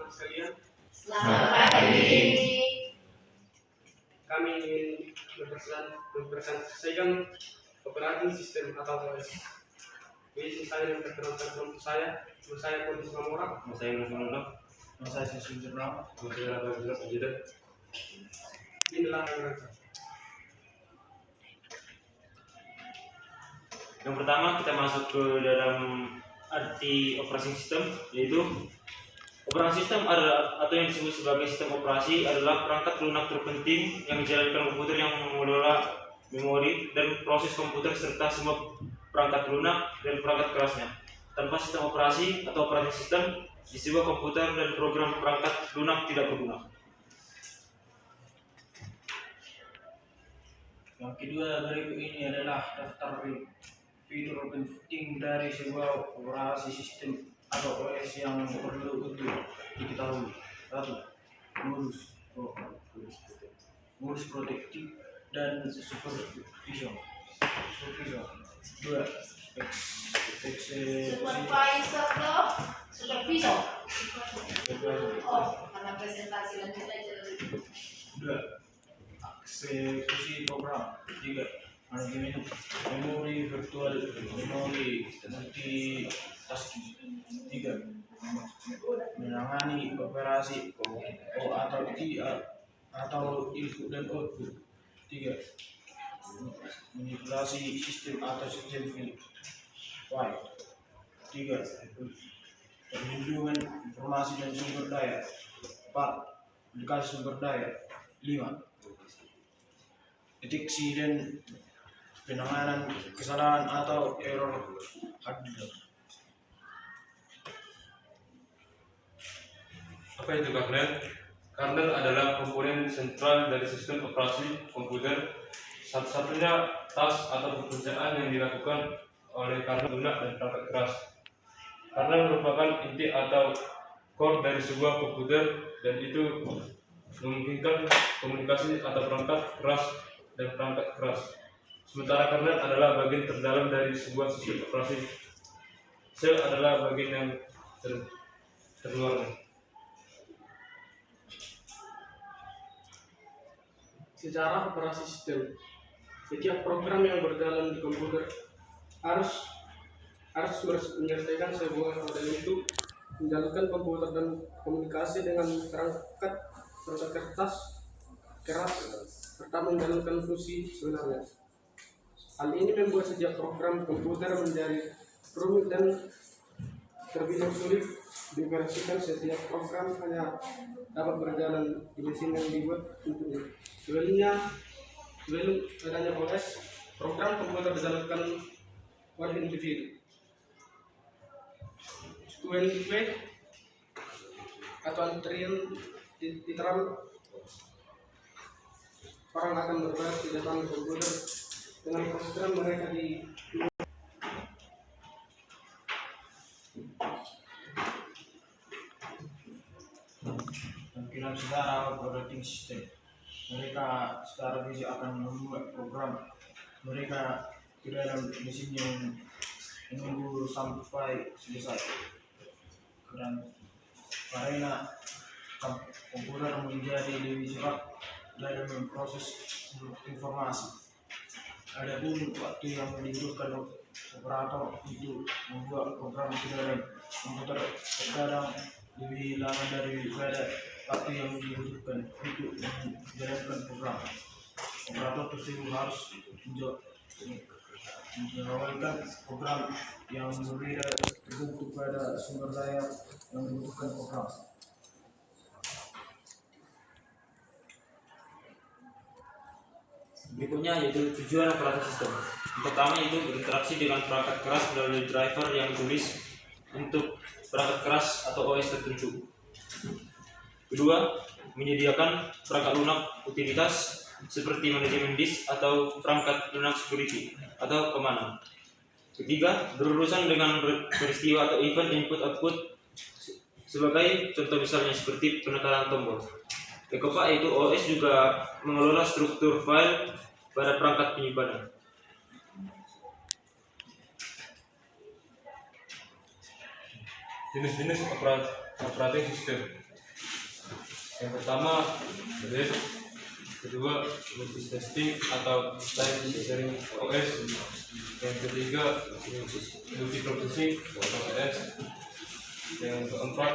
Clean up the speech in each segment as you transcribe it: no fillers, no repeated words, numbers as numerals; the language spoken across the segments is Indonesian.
teman-teman sekalian. Selamat pagi. Kami ingin mempresentasikan operating system atau OS. Jadi saya yang perkenalkan kelompok saya. Nama saya Kondisi Mamora. Nama saya Yunus Manado. Nama saya Sisul Jurnal. Nama saya Rafael Ajida. Inilah yang Yang pertama kita masuk ke dalam arti operating system, yaitu operating system adalah atau yang disebut sebagai sistem operasi adalah perangkat lunak terpenting yang menjalankan komputer yang mengelola memori dan proses komputer serta semua perangkat lunak dan perangkat kerasnya. Tanpa sistem operasi atau operating system, di sebuah komputer dan program perangkat lunak tidak berguna. Yang kedua berikut ini adalah daftar fitur penting dari sebuah operasi sistem atau OS yang perlu untuk diketahui. 1. Modus protektif dan supervision. 2. Supervisor dong, supervisor. Oh, karena presentasi lanjut aja. 2. Eksekusi program. 3. Manajemen memori virtual, memori multitasking. 3. Menangani operasi atau input dan output. 3. Manipulasi sistem atau sistem file. 3. Perlindungan informasi dan sumber daya. 4. Aplikasi sumber daya. 5. Deteksi dan penanganan kesalahan atau error hardware. Apa itu kernel? Kernel adalah komponen sentral dari sistem operasi komputer. Satu-satunya task atau pekerjaan yang dilakukan oleh kernel lunak dan perangkat keras. Kernel merupakan inti atau core dari sebuah komputer dan itu memungkinkan komunikasi atau perangkat keras dan perangkat keras. Sementara kernel adalah bagian terdalam dari sebuah sistem operasi. Sel adalah bagian yang terluar. secara operasi sistem. Setiap program yang berjalan di komputer harus menyelesaikan sebuah model itu menjalankan komputer dan komunikasi dengan perangkat keras serta menjalankan fungsi sebenarnya. Hal ini membuat setiap program komputer menjadi rumit dan terbilang sulit dioperasikan. Setiap program hanya dapat berjalan di mesin yang dibuat untuknya. Sebelum adanya OS, program komputer dijalankan oleh individu. Sequential atau antrian literal, orang akan berbaris di depan komputer dengan program mereka di Tampilan secara operating system. Mereka secara fisik akan membuat program mereka ke dalam mesin yang menunggu sampai selesai. Karena komputer menjadi lebih cepat dalam memproses informasi. Adapun waktu yang dibutuhkan operator untuk membuat program ke dalam komputer terkadang lebih lama daripada waktu yang dibutuhkan untuk menjalankan program. Operator tersebut harus menjalankan program yang berbeda tergantung pada sumber daya yang dibutuhkan program. Berikutnya yaitu tujuan operating system. Yang pertama yaitu berinteraksi dengan perangkat keras melalui driver yang ditulis untuk perangkat keras atau OS tertentu. Kedua, menyediakan perangkat lunak utilitas seperti manajemen disk atau perangkat lunak security atau keamanan. Ketiga, berurusan dengan peristiwa atau event input-output sebagai contoh misalnya seperti penekanan tombol. Yang keempat yaitu OS juga mengelola struktur file pada perangkat penyimpanan. Jenis-jenis operating system. Yang pertama, RIP. Kedua, multitasking atau time sharing OS. Yang ketiga, multiprocessing atau OS. Yang keempat,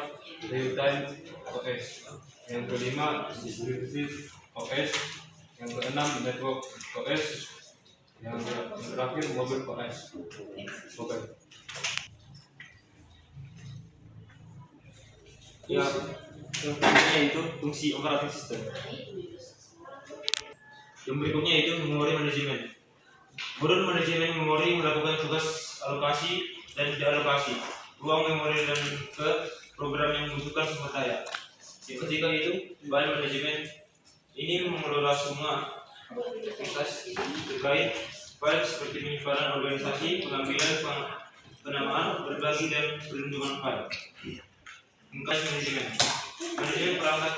real time OS. Yang kelima, distributed OS. Yang keenam, network OS. Yang terakhir, mobile OS. Mobile. Ya, yang berikutnya itu fungsi operating system. Yang berikutnya itu memori manajemen. Modul manajemen memori melakukan tugas alokasi dan dealokasi ruang memori dan ke program yang membutuhkan sumber daya. Yang ketiga itu file manajemen. Ini mengelola semua aktivitas terkait file seperti penyimpanan organisasi, pengambilan, penamaan, berbagi dan perlindungan file. Cache manajemen. Manajemen perangkat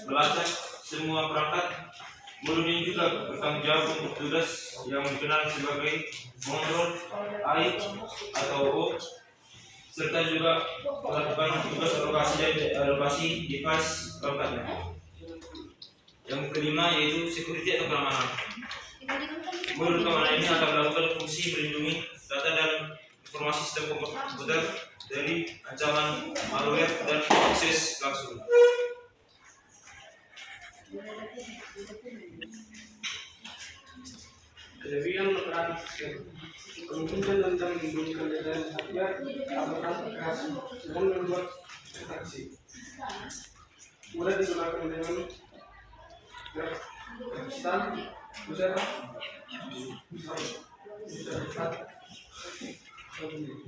melacak semua perangkat. Modul ini juga bertanggung jawab untuk tugas yang dikenal sebagai mengontrol AI atau O, serta juga melakukan tugas alokasi dan alokasi device perangkatnya. Yang kelima yaitu security atau keamanan. Modul keamanan ini akan melakukan fungsi melindungi data dan informasi sistem komputer dari ancaman malware dan akses langsung. Kelebihan operating system. Kemungkinan tentang memberikan data hardware aplikasi keras dengan membuat transaksi. Mudah digunakan dengan grafistan, user Berhenti.